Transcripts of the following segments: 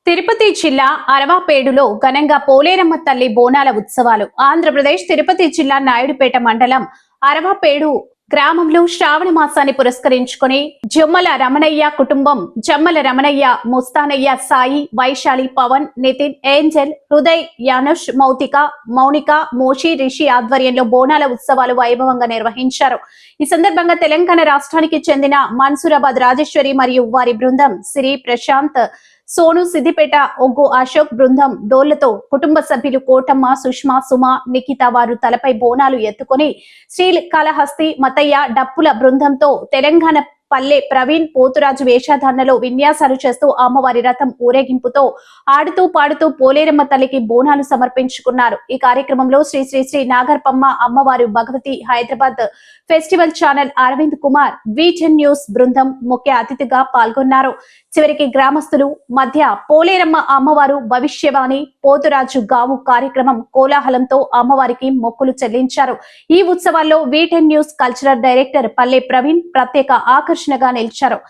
తిరుపతి జిల్లా అరవాపేడులో ఘనంగా పోలేరమ్మ తల్లి బోనాల ఉత్సవాలు. ఆంధ్రప్రదేశ్ తిరుపతి జిల్లా నాయుడుపేట మండలం అరవాపేడు గ్రామంలో శ్రావణ మాసాన్ని పురస్కరించుకుని జమ్మల రమణయ్య కుటుంబం, జమ్మల రమణయ్య, ముస్తానయ్య, సాయి, వైశాలి, పవన్, నితిన్, ఏంజల్, హృదయ్, యానుష్, మౌనిక, మోషి, రిషి ఆధ్వర్యంలో బోనాల ఉత్సవాలు వైభవంగా నిర్వహించారు. ఈ సందర్భంగా తెలంగాణ రాష్ట్రానికి చెందిన మన్సూరాబాద్ రాజేశ్వరి మరియు వారి బృందం, శ్రీ ప్రశాంత్, సోను, సిద్దిపేట ఒగ్గు అశోక్ బృందం డోళ్లతో కుటుంబ సభ్యులు కోటమ్మ, సుష్మా, సుమ, నిఖిత వారు తలపై బోనాలు ఎత్తుకొని శ్రీకాళహస్తి మతయ్య డప్పుల బృందంతో తెలంగాణ పల్లె ప్రవీణ్, పోతురాజు వేషధారణలో విన్యాసాలు చేస్తూ అమ్మవారి రథం ఊరేగింపుతో ఆడుతూ పాడుతూ పోలేరమ్మ తల్లికి బోనాలు సమర్పించుకున్నారు. ఈ కార్యక్రమంలో శ్రీ శ్రీ శ్రీ నాగర్పమ్మ అమ్మవారు Bhagavathi Hyderabad festival channel Arvind Kumar, V10 news బృందం ముఖ్య అతిథిగా పాల్గొన్నారు. చివరికి గ్రామస్తులు మధ్య పోలేరమ్మ అమ్మవారు భవిష్యవాణి, పోతురాజు గావు కార్యక్రమం కోలాహలంతో అమ్మవారికి మొక్కులు చెల్లించారు. ఈ ఉత్సవాల్లో V10 న్యూస్ కల్చరల్ డైరెక్టర్ పల్లె ప్రవీణ్ ప్రత్యేక ఆకర్షణగా నిలిచారు.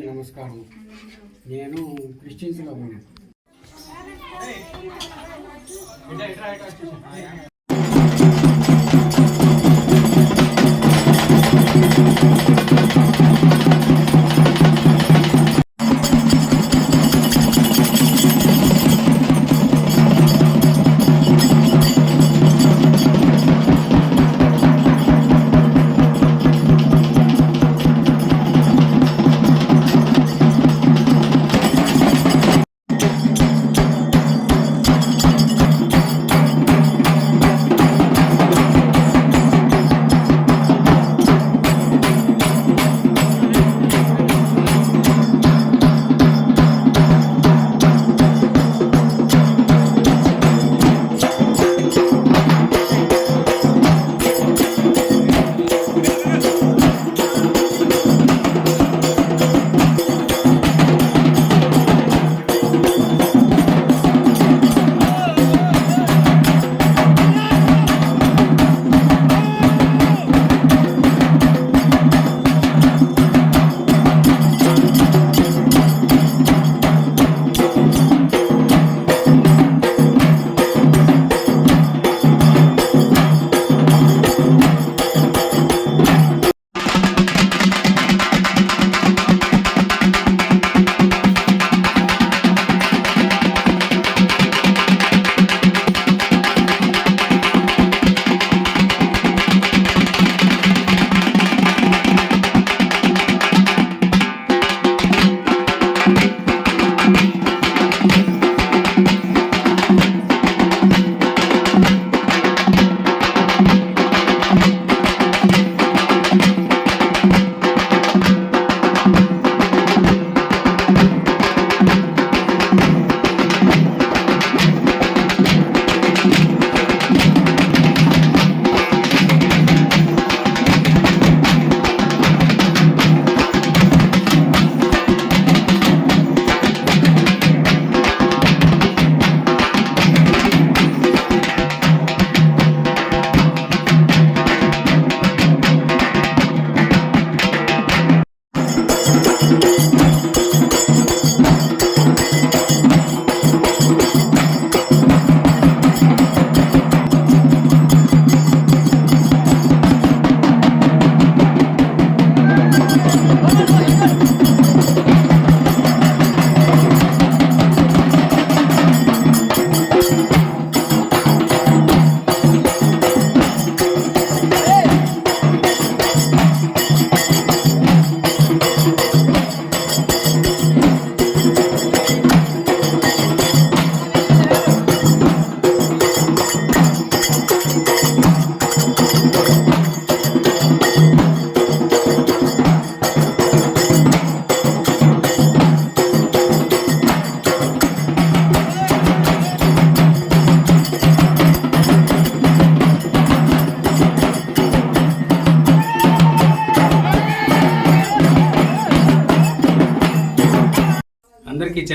నమస్కారం. నేను క్రిస్టియన్స్లో ఉన్నాను.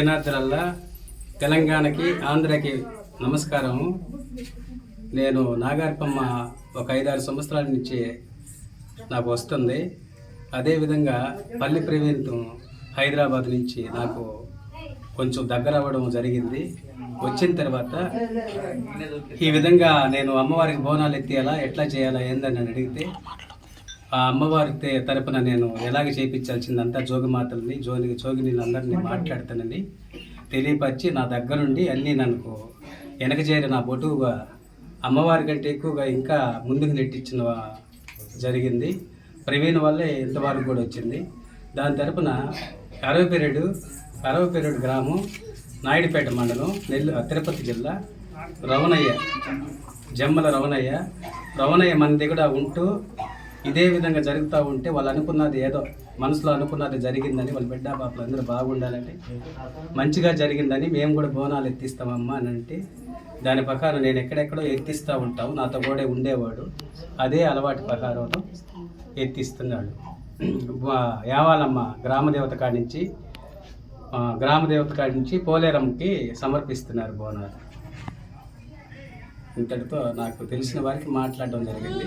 క్షణార్థులల్లా తెలంగాణకి ఆంధ్రకి నమస్కారము. నేను నాగార్పమ్మ ఒక 5-6 సంవత్సరాల నుంచి నాకు వస్తుంది. అదేవిధంగా పల్లి ప్రవీణ్ హైదరాబాద్ నుంచి నాకు కొంచెం దగ్గర అవ్వడం జరిగింది. వచ్చిన తర్వాత ఈ విధంగా నేను అమ్మవారికి బోనాలు ఎత్తియాలా, ఎట్లా చేయాలా ఏందని అడిగితే ఆ అమ్మవారి తరపున నేను ఎలాగ చేయించాల్సిందంతా జోగిమాతల్ని జోగినీళ్ళందరినీ మాట్లాడతానని తెలియపరిచి నా దగ్గరుండి అన్నీ నాకు వెనక చేరి నా బొటుగా అమ్మవారి కంటే ఎక్కువగా ఇంకా ముందుకు నెట్టించిన జరిగింది. ప్రవీణ్ వల్లే ఇంతవరకు కూడా వచ్చింది. దాని తరపున అరవపేరేడు గ్రామం, నాయుడుపేట మండలం, తిరుపతి జిల్లా, జమ్మల రవణయ్య మన దగ్గర ఉంటూ ఇదే విధంగా జరుగుతూ ఉంటే వాళ్ళు అనుకున్నది ఏదో మనసులో అనుకున్నది జరిగిందని, వాళ్ళ బిడ్డ పాపలు అందరూ బాగుండాలని, మంచిగా జరిగిందని మేము కూడా బోనాలు ఎత్తిస్తామమ్మా అని అంటే దాని ప్రకారం నేను ఎక్కడెక్కడో ఎత్తిస్తూ ఉంటాము. నాతో కూడా ఉండేవాడు. అదే అలవాటు ప్రకారం ఎత్తిస్తున్నాడు. యావాలమ్మ గ్రామదేవత కాడి నుంచి పోలేరమ్మకి సమర్పిస్తున్నారు బోనాలు. ఇంతటితో నాకు తెలిసిన వారికి మాట్లాడడం జరిగింది.